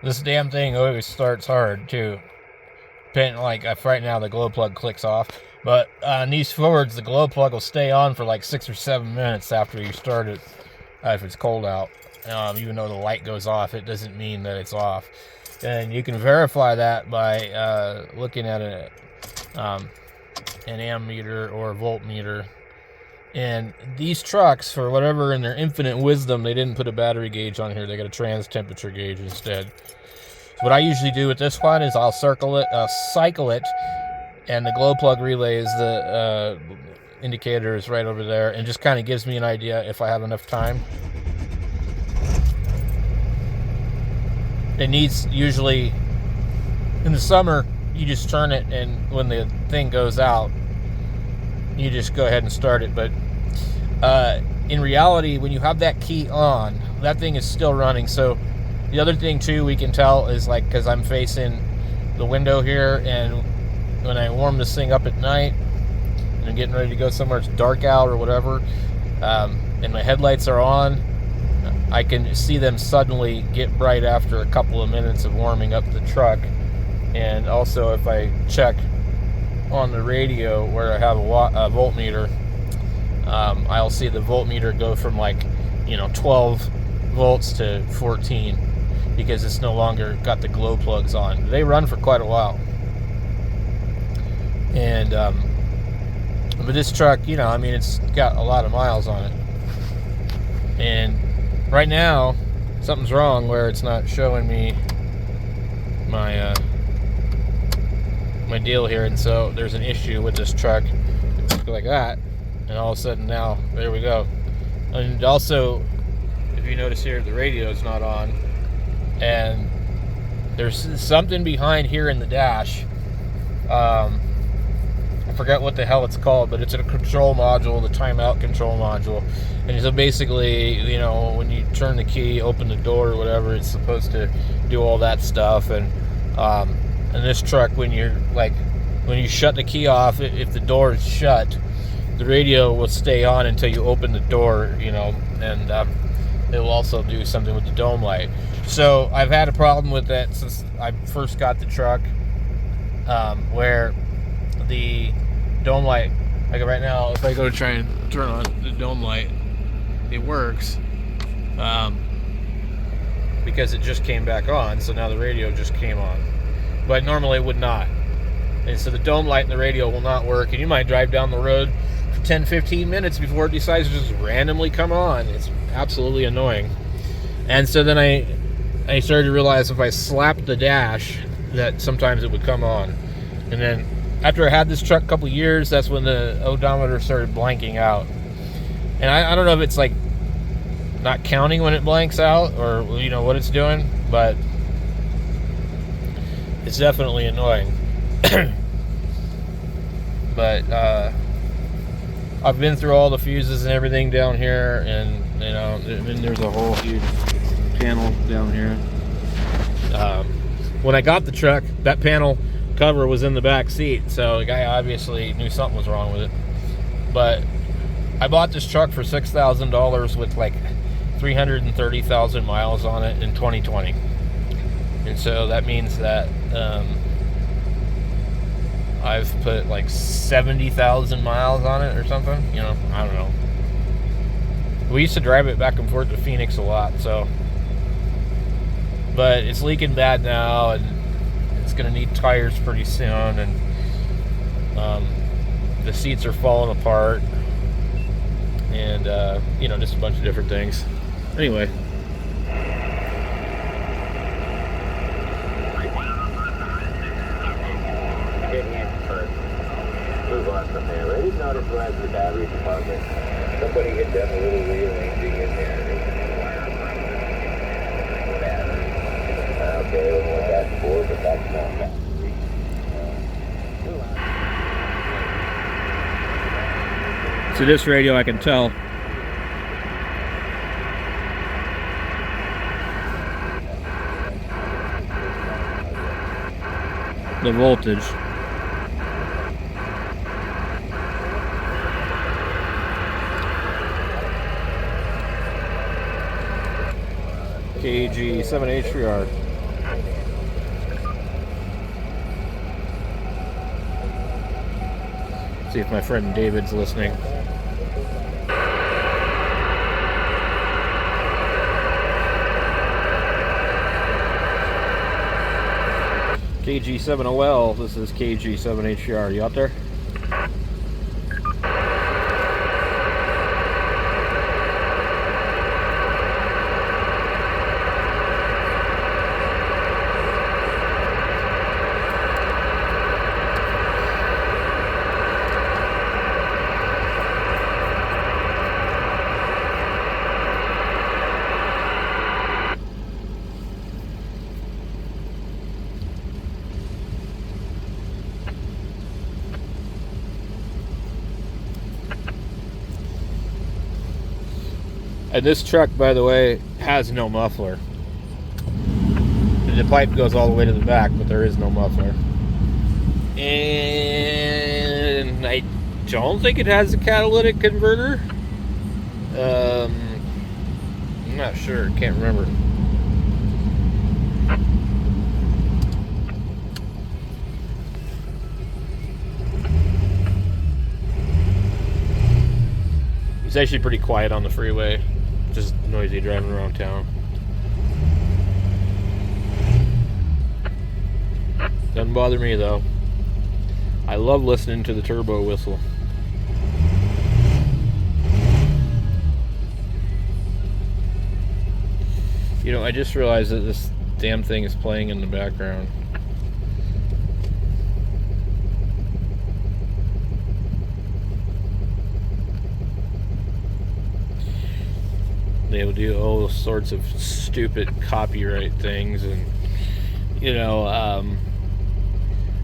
This damn thing always starts hard too. Like if right now the glow plug clicks off, but on these Fords the glow plug will stay on for like 6 or 7 minutes after you start it. If it's cold out, even though the light goes off, it doesn't mean that it's off. And you can verify that by looking at an ammeter or a voltmeter. And these trucks, for whatever in their infinite wisdom, they didn't put a battery gauge on here. They got a trans temperature gauge instead. So what I usually do with this one is I'll cycle it, and the glow plug relay is the indicator is right over there, and just kind of gives me an idea if I have enough time. It needs, usually in the summer, you just turn it, and when the thing goes out, you just go ahead and start it. But in reality, when you have that key on, that thing is still running. So the other thing too we can tell is, like, because I'm facing the window here, and when I warm this thing up at night and I'm getting ready to go somewhere, it's dark out or whatever, and my headlights are on, I can see them suddenly get bright after a couple of minutes of warming up the truck. And also, if I check on the radio where I have a voltmeter, I'll see the voltmeter go from 12 volts to 14, because it's no longer got the glow plugs on. They run for quite a while. And but this truck, it's got a lot of miles on it. And right now, something's wrong where it's not showing me my my deal here, and so there's an issue with this truck. It's like that, and all of a sudden now, there we go. And also, if you notice here, the radio is not on, and there's something behind here in the dash. I forget what the hell it's called, but it's a control module, the timeout control module. And so basically, when you turn the key, open the door or whatever, it's supposed to do all that stuff. And this truck, when you shut the key off, if the door is shut, the radio will stay on until you open the door, and it will also do something with the dome light. So I've had a problem with that since I first got the truck, where the dome light, like right now, if I go to try and turn on the dome light, it works, because it just came back on. So now the radio just came on, but normally it would not. And so the dome light and the radio will not work, and you might drive down the road for 10-15 minutes before it decides to just randomly come on. It's absolutely annoying. And so then I started to realize if I slapped the dash, that sometimes it would come on. And then after I had this truck a couple years, that's when the odometer started blanking out. And I don't know if it's like not counting when it blanks out, or what it's doing, but it's definitely annoying. But I've been through all the fuses and everything down here, and there's a whole huge panel down here. When I got the truck, that panel cover was in the back seat, so the guy obviously knew something was wrong with it. But I bought this truck for $6,000 with 330,000 miles on it in 2020, and so that means that I've put 70,000 miles on it or something. I don't know. We used to drive it back and forth to Phoenix a lot, so. But it's leaking bad now, and it's going to need tires pretty soon, and the seats are falling apart, and just a bunch of different things. Anyway. Move on from there. I did notice when I was in the battery department, somebody had done a little rearranging in there. Okay, we'll go back and forth, but that's not battery. So this radio, I can tell. The voltage. KG 7H3R. See if my friend David's listening. KG7OL, this is KG7HCR. You out there? And this truck, by the way, has no muffler. The pipe goes all the way to the back, but there is no muffler. And I don't think it has a catalytic converter. I'm not sure. Can't remember. It's actually pretty quiet on the freeway. Just noisy driving around town. Doesn't bother me though. I love listening to the turbo whistle. You know, I just realized that this damn thing is playing in the background. They will do all sorts of stupid copyright things, and you know,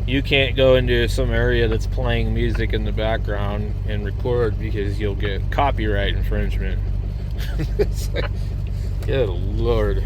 you can't go into some area that's playing music in the background and record because you'll get copyright infringement. It's like, good Lord.